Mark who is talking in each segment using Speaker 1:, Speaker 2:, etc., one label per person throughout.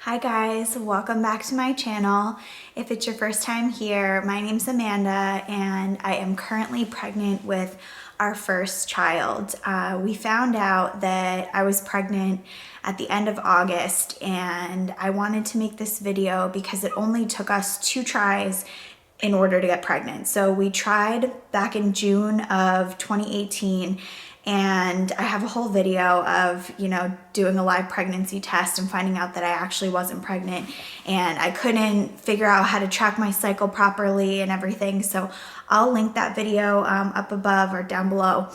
Speaker 1: Hi guys, welcome back to my channel. If it's your first time here, my name's Amanda and I am currently pregnant with our first child. We found out that I was pregnant at the end of August and I wanted to make this video because it only took us 2 tries in order to get pregnant. So we tried back in June of 2018 and I have a whole video of, doing a live pregnancy test and finding out that I actually wasn't pregnant and I couldn't figure out how to track my cycle properly and everything. So I'll link that video up above or down below.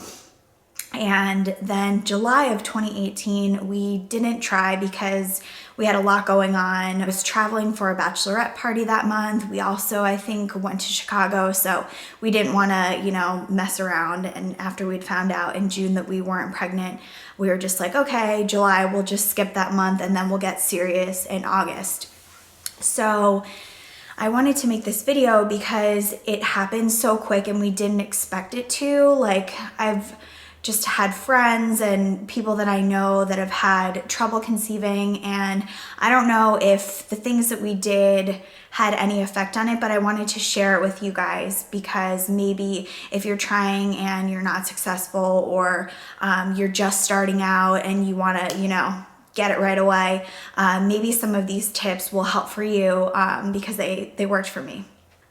Speaker 1: And then July of 2018, we didn't try because we had a lot going on. I was traveling for a bachelorette party that month. We also, I think, went to Chicago, so we didn't want to, mess around. And after we'd found out in June that we weren't pregnant, we were just like, okay, July, we'll just skip that month and then we'll get serious in August. So I wanted to make this video because it happened so quick and we didn't expect it to. Like, I've just had friends and people that I know that have had trouble conceiving, and I don't know if the things that we did had any effect on it, but I wanted to share it with you guys because maybe if you're trying and you're not successful, or you're just starting out and you want to, get it right away, maybe some of these tips will help for you because they worked for me.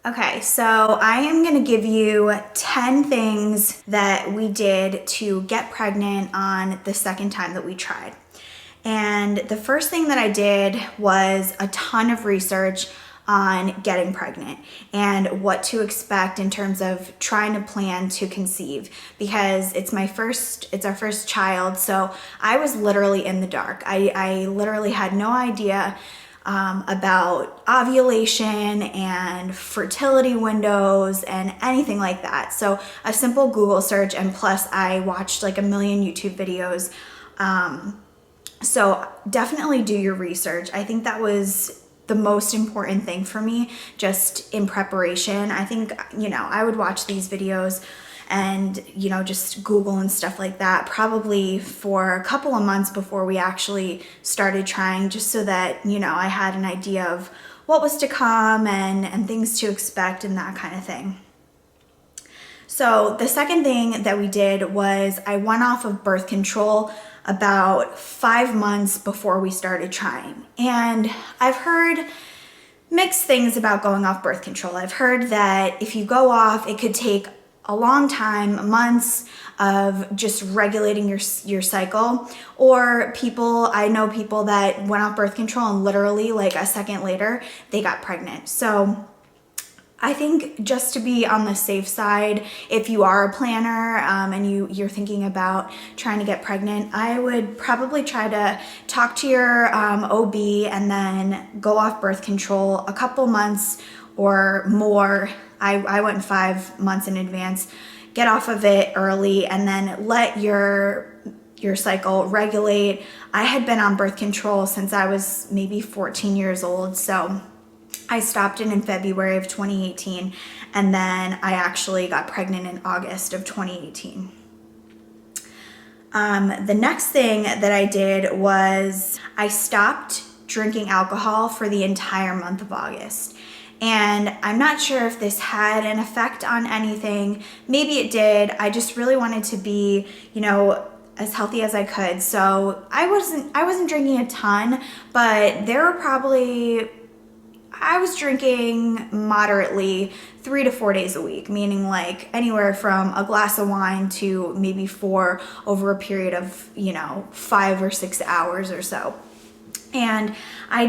Speaker 1: Okay, so I am gonna give you 10 things that we did to get pregnant on the second time that we tried. And the first thing that I did was a ton of research on getting pregnant and what to expect in terms of trying to plan to conceive, because it's our first child. So I was literally in the dark. I literally had no idea about ovulation and fertility windows and anything like that. So a simple Google search, and plus I watched like a million YouTube videos. So definitely do your research. I think that was the most important thing for me, just in preparation. I think, I would watch these videos and, just Google and stuff like that, probably for a couple of months before we actually started trying, just so that, I had an idea of what was to come and things to expect and that kind of thing. So the second thing that we did was I went off of birth control about 5 months before we started trying. And I've heard mixed things about going off birth control. I've heard that if you go off, it could take a long time, months of just regulating your cycle, or I know people that went off birth control and literally like a second later, they got pregnant. So I think just to be on the safe side, if you are a planner and you're thinking about trying to get pregnant, I would probably try to talk to your OB and then go off birth control a couple months or more. I went 5 months in advance, get off of it early, and then let your cycle regulate. I had been on birth control since I was maybe 14 years old, so I stopped it in February of 2018, and then I actually got pregnant in August of 2018. The next thing that I did was I stopped drinking alcohol for the entire month of August. And I'm not sure if this had an effect on anything. Maybe it did. I just really wanted to be, as healthy as I could. So I wasn't drinking a ton, but I was drinking moderately 3 to 4 days a week, meaning like anywhere from a glass of wine to maybe 4 over a period of, 5 or 6 hours or so. And I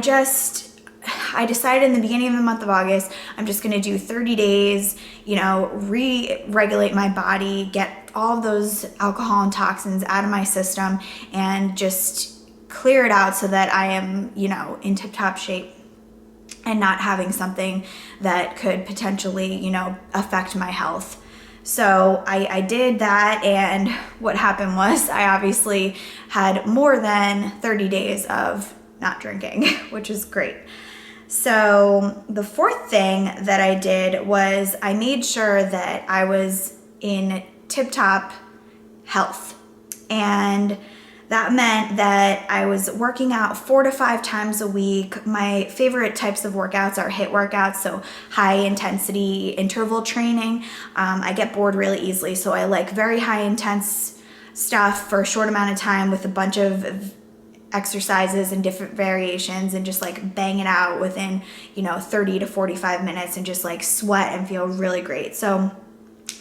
Speaker 1: decided in the beginning of the month of August, I'm just gonna do 30 days, re-regulate my body, get all of those alcohol and toxins out of my system, and just clear it out so that I am, in tip-top shape and not having something that could potentially, affect my health. So I did that, and what happened was I obviously had more than 30 days of not drinking, which is great. So the fourth thing that I did was I made sure that I was in tip-top health. And That meant that I was working out 4 to 5 times a week. My favorite types of workouts are HIIT workouts, so high intensity interval training. I get bored really easily, so I like very high intense stuff for a short amount of time with a bunch of exercises and different variations, and just like bang it out within 30 to 45 minutes and just like sweat and feel really great. So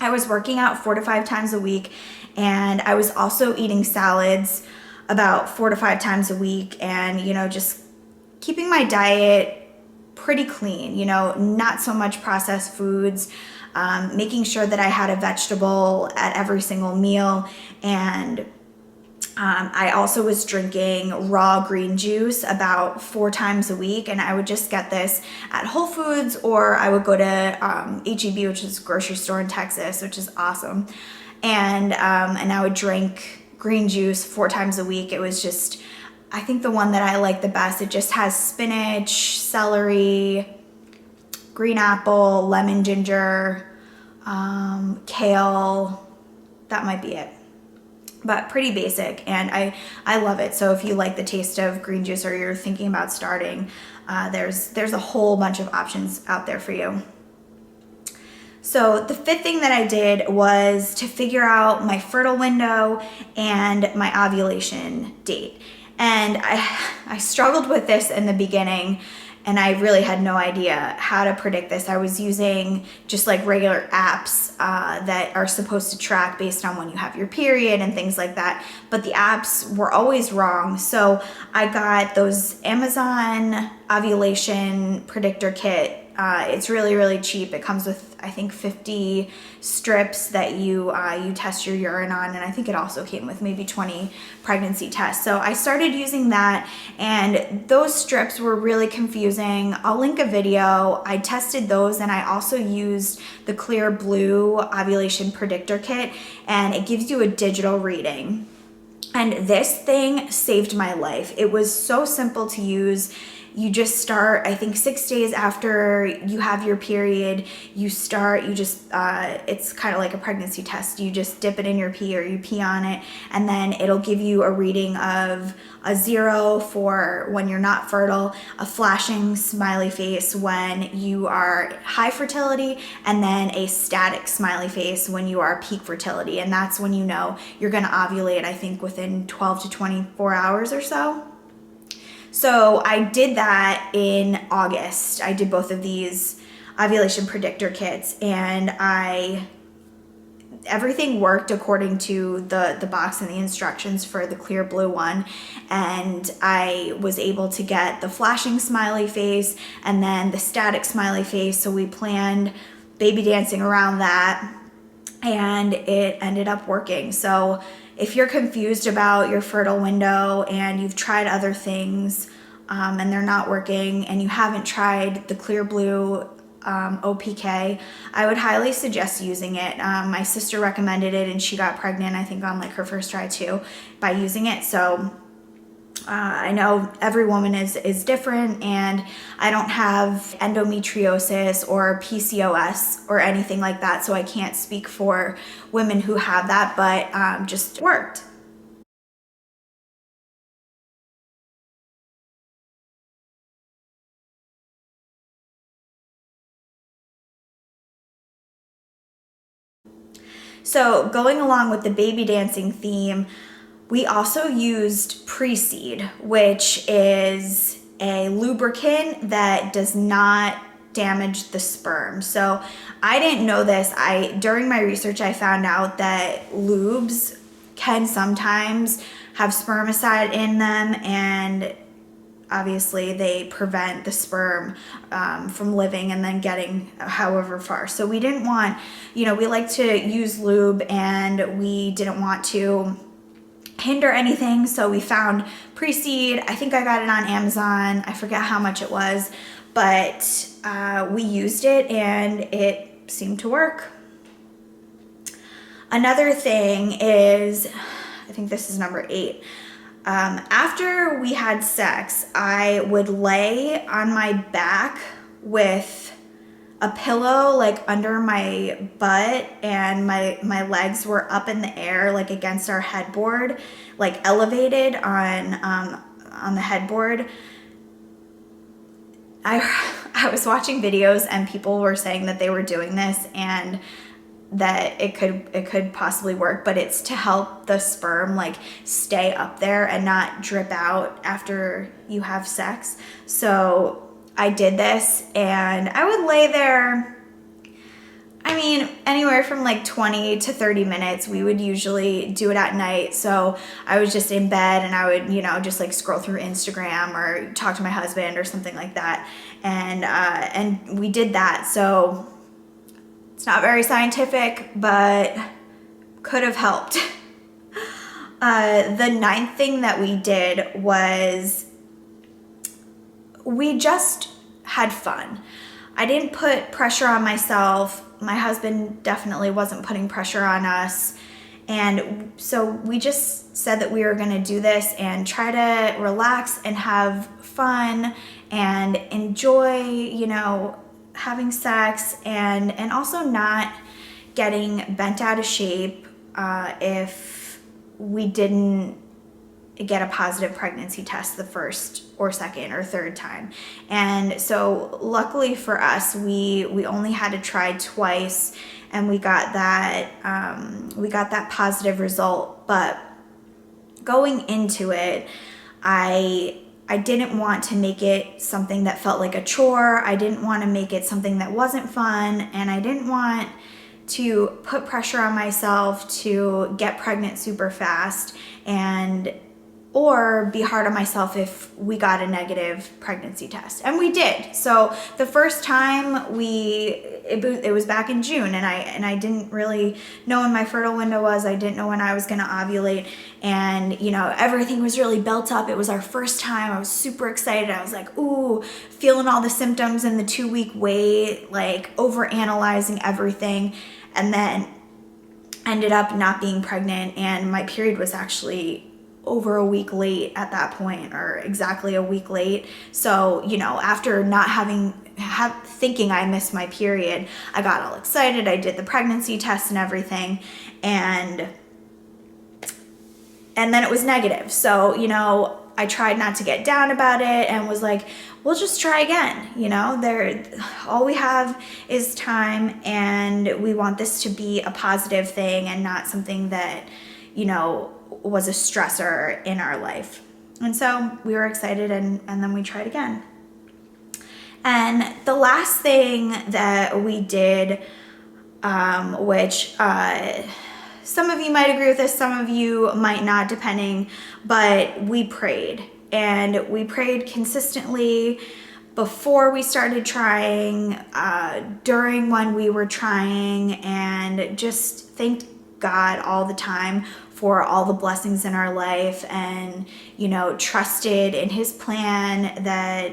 Speaker 1: I was working out 4 to 5 times a week, and I was also eating salads about 4 to 5 times a week, and just keeping my diet pretty clean, not so much processed foods, making sure that I had a vegetable at every single meal. And I also was drinking raw green juice about 4 times a week, and I would just get this at Whole Foods, or I would go to H-E-B, which is a grocery store in Texas, which is awesome. And I would drink green juice 4 times a week. It was just, I think, the one that I like the best. It just has spinach, celery, green apple, lemon ginger, kale. That might be it. But pretty basic, and I love it. So if you like the taste of green juice, or you're thinking about starting, there's a whole bunch of options out there for you. So the 5th thing that I did was to figure out my fertile window and my ovulation date. And I struggled with this in the beginning, and I really had no idea how to predict this. I was using just like regular apps that are supposed to track based on when you have your period and things like that, but the apps were always wrong. So I got those Amazon ovulation predictor kit. It's really, really cheap. It comes with, I think, 50 strips that you test your urine on, and I think it also came with maybe 20 pregnancy tests. So I started using that, and those strips were really confusing. I'll link a video. I tested those, and I also used the Clear Blue ovulation predictor kit, and it gives you a digital reading. And this thing saved my life. It was so simple to use. You just start, I think 6 days after you have your period, it's kind of like a pregnancy test. You just dip it in your pee, or you pee on it, and then it'll give you a reading of a 0 for when you're not fertile, a flashing smiley face when you are high fertility, and then a static smiley face when you are peak fertility. And that's when you know you're gonna ovulate, I think within 12 to 24 hours or so. So I did that in August. I did both of these ovulation predictor kits, and everything worked according to the box and the instructions for the Clear Blue one. And I was able to get the flashing smiley face and then the static smiley face. So we planned baby dancing around that, and it ended up working. So if you're confused about your fertile window and you've tried other things and they're not working, and you haven't tried the Clear Blue OPK, I would highly suggest using it. My sister recommended it, and she got pregnant, I think, on like her first try too, by using it. So I know every woman is different, and I don't have endometriosis or PCOS or anything like that, so I can't speak for women who have that, but just worked. So going along with the baby dancing theme, we also used Pre-Seed, which is a lubricant that does not damage the sperm. So I didn't know this. During my research, I found out that lubes can sometimes have spermicide in them, and obviously they prevent the sperm from living and then getting however far. So we didn't want, we like to use lube, and we didn't want to hinder anything. So we found Pre-Seed. I think I got it on Amazon. I forget how much it was, but we used it, and it seemed to work. Another thing is, I think this is number 8. After we had sex, I would lay on my back with a pillow like under my butt, and my legs were up in the air like against our headboard, like elevated on the headboard. I was watching videos and people were saying that they were doing this and that it could possibly work, but it's to help the sperm like stay up there and not drip out after you have sex. So I did this, and I would lay there, I mean, anywhere from like 20 to 30 minutes. We would usually do it at night. So I was just in bed and I would, just like scroll through Instagram or talk to my husband or something like that. And we did that. So it's not very scientific, but could have helped. The ninth thing that we did was we just had fun. I didn't put pressure on myself. My husband definitely wasn't putting pressure on us. And so we just said that we were going to do this and try to relax and have fun and enjoy, having sex, and also not getting bent out of shape if we didn't get a positive pregnancy test the first or second or third time. And so luckily for us, we only had to try twice, and we got that positive result. But going into it, I didn't want to make it something that felt like a chore. I didn't want to make it something that wasn't fun, and I didn't want to put pressure on myself to get pregnant super fast or be hard on myself if we got a negative pregnancy test. And we did. So the first time it was back in June, and I didn't really know when my fertile window was. I didn't know when I was going to ovulate, and everything was really built up. It was our first time. I was super excited. I was like, ooh, feeling all the symptoms in the 2-week wait, like overanalyzing everything, and then ended up not being pregnant, and my period was actually over a week late at that point, or exactly a week late. So, after not thinking I missed my period, I got all excited. I did the pregnancy test and everything, and then it was negative. So, I tried not to get down about it and was like, we'll just try again. All we have is time, and we want this to be a positive thing and not something that, was a stressor in our life. And so we were excited, and then we tried again. And the last thing that we did, which some of you might agree with this, some of you might not, depending, but we prayed. And we prayed consistently before we started trying, during when we were trying, and just thanked God all the time for all the blessings in our life, and trusted in his plan that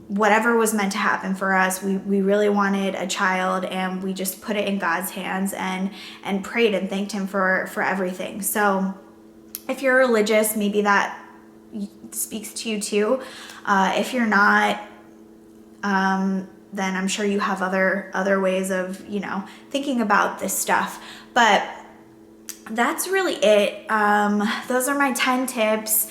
Speaker 1: whatever was meant to happen for us, we really wanted a child, and we just put it in God's hands and prayed and thanked him for everything. So if you're religious, maybe that speaks to you too. If you're not, then I'm sure you have other ways of thinking about this stuff. But that's really it. Those are my 10 tips.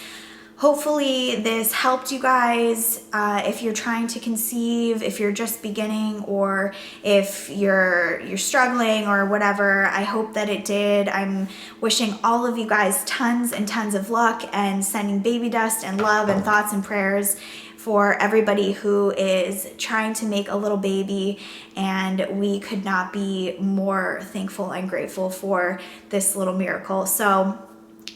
Speaker 1: Hopefully this helped you guys if you're trying to conceive, if you're just beginning, or if you're struggling or whatever. I hope that it did. I'm wishing all of you guys tons and tons of luck, and sending baby dust and love and thoughts and prayers for everybody who is trying to make a little baby. And we could not be more thankful and grateful for this little miracle. So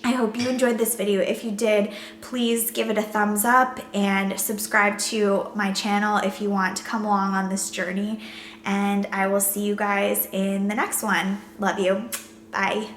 Speaker 1: I hope you enjoyed this video. If you did, please give it a thumbs up and subscribe to my channel if you want to come along on this journey. And I will see you guys in the next one. Love you. Bye.